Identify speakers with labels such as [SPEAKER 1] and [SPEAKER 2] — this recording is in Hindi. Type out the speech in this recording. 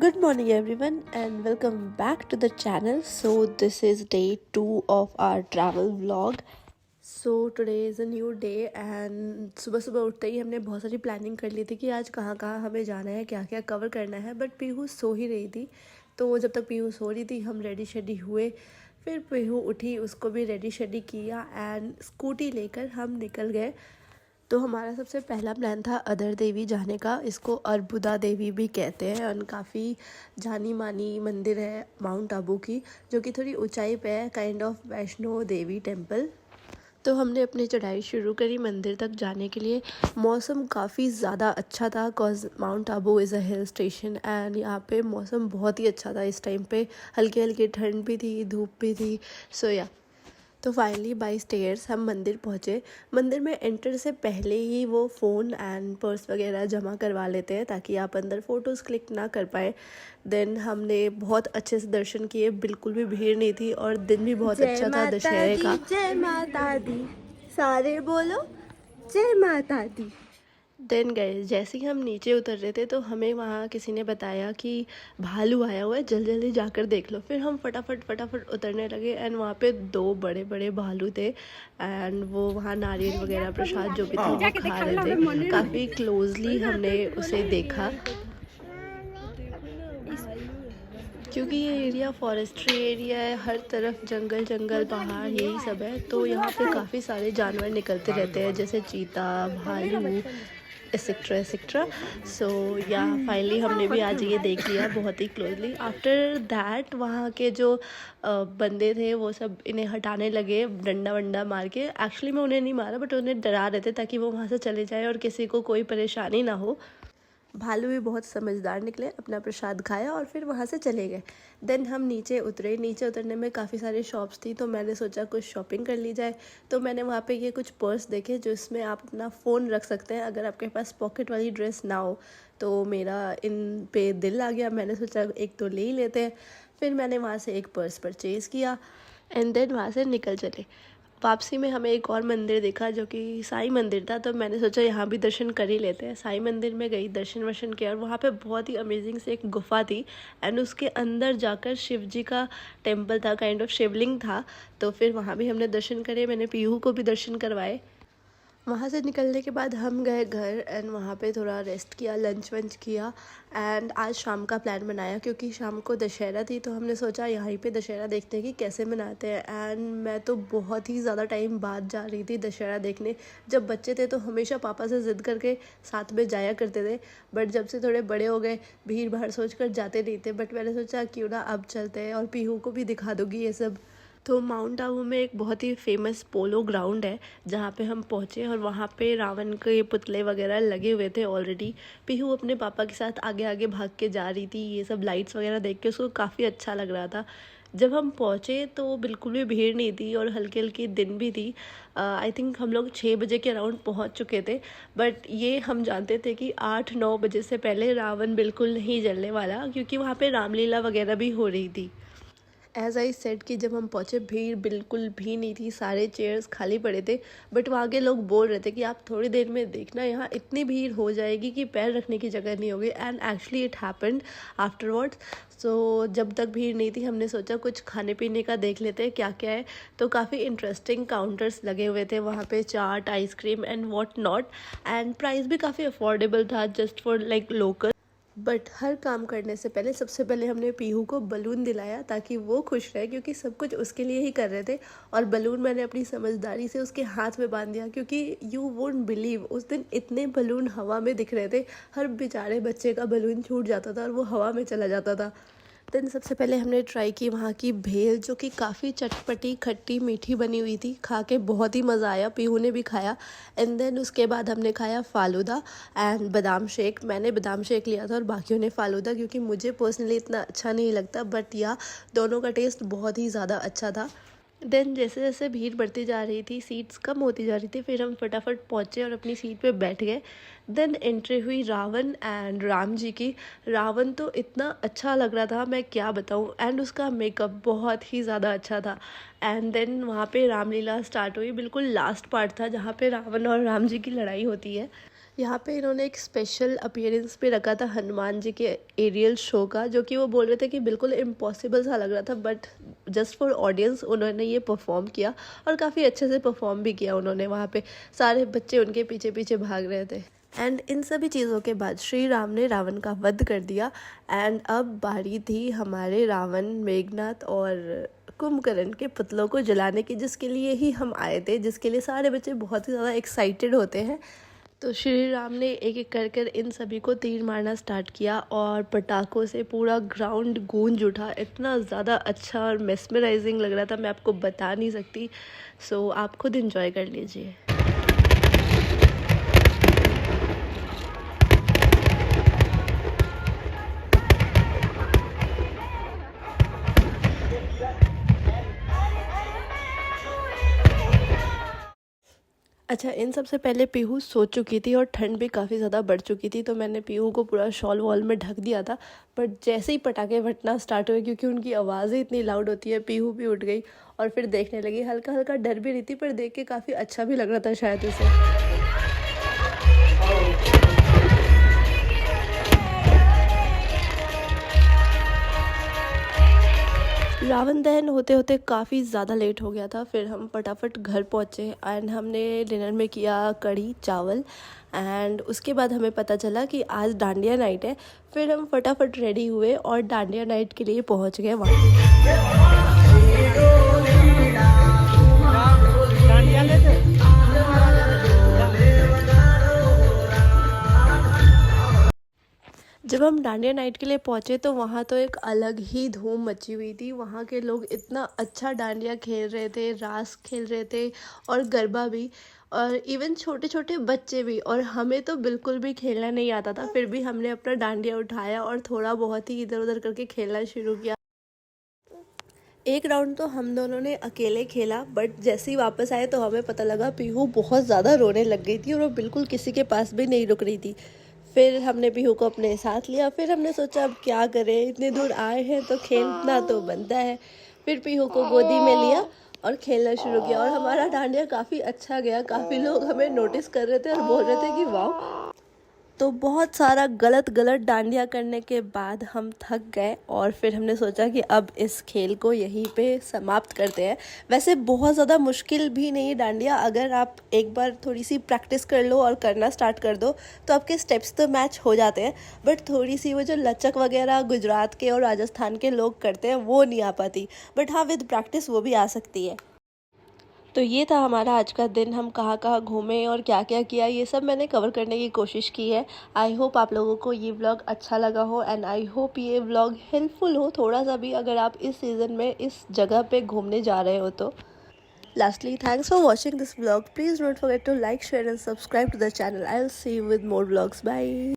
[SPEAKER 1] Good morning, everyone, and welcome back to the channel. So, this is day 2 of our travel vlog. So, today is a new day, and सुबह सुबह उठते ही हमने बहुत सारी प्लानिंग कर ली थी कि आज कहाँ कहाँ हमें जाना है, क्या क्या कवर करना है. बट पीहू सो ही रही थी, तो जब तक पीहू सो रही थी हम रेडी शेडी हुए. फिर पीहू उठी, उसको भी रेडी शेडी किया एंड स्कूटी लेकर हम निकल गए. तो हमारा सबसे पहला प्लान था अदर देवी जाने का. इसको अर्बुदा देवी भी कहते हैं और काफ़ी जानी मानी मंदिर है माउंट आबू की, जो कि थोड़ी ऊंचाई पे है, kind of Vaishno Devi temple. तो हमने अपनी चढ़ाई शुरू करी मंदिर तक जाने के लिए. मौसम काफ़ी ज़्यादा अच्छा था cause mount Abu is a hill station and यहाँ पे मौसम बहुत ही अच्छा था. इस टाइम पे हल्की हल्की ठंड भी थी, धूप भी थी. सो या तो फाइनली बाई स्टेयर्स हम मंदिर पहुँचे. मंदिर में एंटर से पहले ही वो फ़ोन एंड पर्स वगैरह जमा करवा लेते हैं ताकि आप अंदर फ़ोटोज़ क्लिक ना कर पाए. देन हमने बहुत अच्छे से दर्शन किए, बिल्कुल भी भीड़ नहीं थी और दिन भी बहुत अच्छा था दशहरे का.
[SPEAKER 2] जय माता दी, सारे बोलो जय माता दी.
[SPEAKER 1] देन गए, जैसे ही हम नीचे उतर रहे थे तो हमें वहाँ किसी ने बताया कि भालू आया हुआ है, जल्दी जल्दी जाकर देख लो. फिर हम फटाफट उतरने लगे एंड वहाँ पे 2 बड़े बड़े भालू थे एंड वो वहाँ नारियल वगैरह प्रसाद जो भी था वो खा रहे थे. काफ़ी क्लोजली हमने उसे देखा क्योंकि ये एरिया फॉरेस्ट्री एरिया है, हर तरफ जंगल जंगल पहाड़ यही सब है. तो यहाँ पे काफ़ी सारे जानवर निकलते रहते हैं जैसे चीता, भालू, एक्सेट्रा एक्सेट्रा. सो या फाइनली हमने भी आज ये देख लिया बहुत ही क्लोजली. आफ्टर दैट वहाँ के जो बंदे थे वो सब इन्हें हटाने लगे डंडा वंडा मार के. एक्चुअली मैं उन्हें नहीं मारा बट उन्हें डरा रहे थे ताकि वो वहाँ से चले जाए और किसी को कोई परेशानी ना हो. भालू भी बहुत समझदार निकले, अपना प्रसाद खाया और फिर वहाँ से चले गए. देन हम नीचे उतरे. नीचे उतरने में काफ़ी सारी शॉप्स थी तो मैंने सोचा कुछ शॉपिंग कर ली जाए. तो मैंने वहाँ पे ये कुछ पर्स देखे जो इसमें आप अपना फ़ोन रख सकते हैं अगर आपके पास पॉकेट वाली ड्रेस ना हो. तो मेरा इन पे दिल आ गया, मैंने सोचा एक तो ले ही लेते हैं. फिर मैंने वहाँ से एक पर्स परचेज़ किया एंड देन वहाँ से निकल चले. वापसी में हमें एक और मंदिर दिखा जो कि साईं मंदिर था, तो मैंने सोचा यहाँ भी दर्शन कर ही लेते हैं. साईं मंदिर में गई, दर्शन वर्शन किया और वहाँ पे बहुत ही अमेजिंग से एक गुफा थी एंड उसके अंदर जाकर शिव जी का टेम्पल था, काइंड ऑफ शिवलिंग था. तो फिर वहाँ भी हमने दर्शन करे, मैंने पीहू को भी दर्शन करवाए. वहाँ से निकलने के बाद हम गए घर एंड वहाँ पे थोड़ा रेस्ट किया, लंच वंच किया एंड आज शाम का प्लान बनाया क्योंकि शाम को दशहरा थी. तो हमने सोचा यहीं पे दशहरा देखते हैं कि कैसे मनाते हैं. एंड मैं तो बहुत ही ज़्यादा टाइम बाद जा रही थी दशहरा देखने. जब बच्चे थे तो हमेशा पापा से ज़िद करके साथ में जाया करते थे, बट जब से थोड़े बड़े हो गए भीड़ भाड़ सोच कर जाते नहीं थे. बट मैंने सोचा क्यों ना अब चलते हैं और पीहू को भी दिखा दूँगी ये सब. तो माउंट आबू में एक बहुत ही फेमस पोलो ग्राउंड है जहाँ पे हम पहुँचे और वहाँ पे रावण के पुतले वगैरह लगे हुए थे ऑलरेडी. पीहू अपने पापा के साथ आगे आगे भाग के जा रही थी. ये सब लाइट्स वगैरह देख के उसको काफ़ी अच्छा लग रहा था. जब हम पहुँचे तो बिल्कुल भी भीड़ नहीं थी और हल्की हल्की दिन भी थी. आई थिंक हम लोग 6 बजे के अराउंड पहुँच चुके थे. बट ये हम जानते थे कि 8-9 बजे से पहले रावण बिल्कुल नहीं जलने वाला क्योंकि वहाँ पे रामलीला वगैरह भी हो रही थी. एज आई सेड कि जब हम पहुँचे भीड़ बिल्कुल भी नहीं थी, सारे चेयर्स खाली पड़े थे. बट वहाँ के लोग बोल रहे थे कि आप थोड़ी देर में देखना यहाँ इतनी भीड़ हो जाएगी कि पैर रखने की जगह नहीं होगी. And actually it happened afterwards. So जब तक भीड़ नहीं थी हमने सोचा कुछ खाने पीने का देख लेते हैं क्या क्या है. तो काफ़ी इंटरेस्टिंग काउंटर्स लगे हुए थे वहाँ पे, chaat, ice cream and what not. And price भी काफ़ी अफोर्डेबल था just for like local. But हर काम करने से पहले सबसे पहले हमने पीहू को बलून दिलाया ताकि वो खुश रहे क्योंकि सब कुछ उसके लिए ही कर रहे थे. और बलून मैंने अपनी समझदारी से उसके हाथ में बांध दिया क्योंकि यू वोंट बिलीव उस दिन इतने बलून हवा में दिख रहे थे. हर बेचारे बच्चे का बलून छूट जाता था और वो हवा में चला जाता था. देन सबसे पहले हमने ट्राई की वहाँ की भेल जो कि काफ़ी चटपटी खट्टी मीठी बनी हुई थी. खा के बहुत ही मज़ा आया, पीहू ने भी खाया. एंड देन उसके बाद हमने खाया फालूदा एंड बादाम शेक. मैंने बादाम शेक लिया था और बाकियों ने फालूदा क्योंकि मुझे पर्सनली इतना अच्छा नहीं लगता. बट या दोनों का टेस्ट बहुत ही ज़्यादा अच्छा था. देन जैसे जैसे भीड़ बढ़ती जा रही थी, सीट्स कम होती जा रही थी, फिर हम फटाफट पहुँचे और अपनी सीट पे बैठ गए. देन एंट्री हुई रावण एंड राम जी की. रावण तो इतना अच्छा लग रहा था मैं क्या बताऊँ. एंड उसका मेकअप बहुत ही ज़्यादा अच्छा था एंड देन वहाँ पे रामलीला स्टार्ट हुई। बिल्कुल लास्ट पार्ट था जहाँ पे रावण और राम जी की लड़ाई होती है। यहाँ पे इन्होंने एक स्पेशल अपीयरेंस पे रखा था हनुमान जी के एरियल शो का, जो कि वो बोल रहे थे कि बिल्कुल इम्पॉसिबल सा लग रहा था, बट जस्ट फॉर ऑडियंस उन्होंने ये परफॉर्म किया और काफ़ी अच्छे से परफॉर्म भी किया उन्होंने। वहाँ पे सारे बच्चे उनके पीछे पीछे भाग रहे थे। एंड इन सभी चीज़ों के बाद श्री राम ने रावण का वध कर दिया। एंड अब बारी थी हमारे रावण, मेघनाथ और कुंभकर्ण के पुतलों को जलाने की, जिसके लिए ही हम आए थे, जिसके लिए सारे बच्चे बहुत ही ज़्यादा एक्साइटेड होते हैं। तो श्री राम ने एक एक कर कर इन सभी को तीर मारना स्टार्ट किया और पटाखों से पूरा ग्राउंड गूंज उठा। इतना ज़्यादा अच्छा और मेस्मराइजिंग लग रहा था, मैं आपको बता नहीं सकती। सो आप खुद इंजॉय कर लीजिए। अच्छा, इन सबसे पहले पीहू सो चुकी थी और ठंड भी काफ़ी ज़्यादा बढ़ चुकी थी, तो मैंने पीहू को पूरा शॉल वॉल में ढक दिया था। बट जैसे ही पटाखे फटना स्टार्ट हुए, क्योंकि उनकी आवाज़ ही इतनी लाउड होती है, पीहू भी उठ गई और फिर देखने लगी। हल्का हल्का डर भी रही थी, पर देख के काफ़ी अच्छा भी लग रहा था शायद उसे। रावण दहन होते होते काफ़ी ज़्यादा लेट हो गया था। फिर हम फटाफट घर पहुँचे एंड हमने डिनर में किया कढ़ी चावल। एंड उसके बाद हमें पता चला कि आज डांडिया नाइट है। फिर हम फटाफट रेडी हुए और डांडिया नाइट के लिए पहुँच गए वहाँ। जब हम डांडिया नाइट के लिए पहुँचे तो वहाँ तो एक अलग ही धूम मची हुई थी। वहाँ के लोग इतना अच्छा डांडिया खेल रहे थे, रास खेल रहे थे और गरबा भी, और इवन छोटे छोटे बच्चे भी। और हमें तो बिल्कुल भी खेलना नहीं आता था, फिर भी हमने अपना डांडिया उठाया और थोड़ा बहुत ही इधर उधर करके खेलना शुरू किया। एक राउंड तो हम दोनों ने अकेले खेला, बट जैसे ही वापस आए तो हमें पता लगा पीहू बहुत ज़्यादा रोने लग गई थी और वो बिल्कुल किसी के पास भी नहीं रुक रही थी। फिर हमने पीहू को अपने साथ लिया। फिर हमने सोचा अब क्या करें, इतने दूर आए हैं तो खेलना तो बनता है। फिर पीहू को गोदी में लिया और खेलना शुरू किया और हमारा डांडिया काफ़ी अच्छा गया। काफ़ी लोग हमें नोटिस कर रहे थे और बोल रहे थे कि वाह। तो बहुत सारा गलत डांडिया करने के बाद हम थक गए और फिर हमने सोचा कि अब इस खेल को यहीं पे समाप्त करते हैं। वैसे बहुत ज़्यादा मुश्किल भी नहीं डांडिया, अगर आप एक बार थोड़ी सी प्रैक्टिस कर लो और करना स्टार्ट कर दो तो आपके स्टेप्स तो मैच हो जाते हैं। बट थोड़ी सी वो जो लचक वगैरह गुजरात के और राजस्थान के लोग करते हैं वो नहीं आ पाती, बट हाँ विद प्रैक्टिस वो भी आ सकती है। तो ये था हमारा आज का दिन। हम कहाँ कहाँ घूमे और क्या क्या किया, ये सब मैंने कवर करने की कोशिश की है। आई होप आप लोगों को ये व्लॉग अच्छा लगा हो एंड आई होप ये व्लॉग हेल्पफुल हो थोड़ा सा भी, अगर आप इस सीज़न में इस जगह पे घूमने जा रहे हो तो। Lastly, thanks for watching this vlog. Please don't forget to like, share and subscribe to the channel. I'll see you with more vlogs. Bye.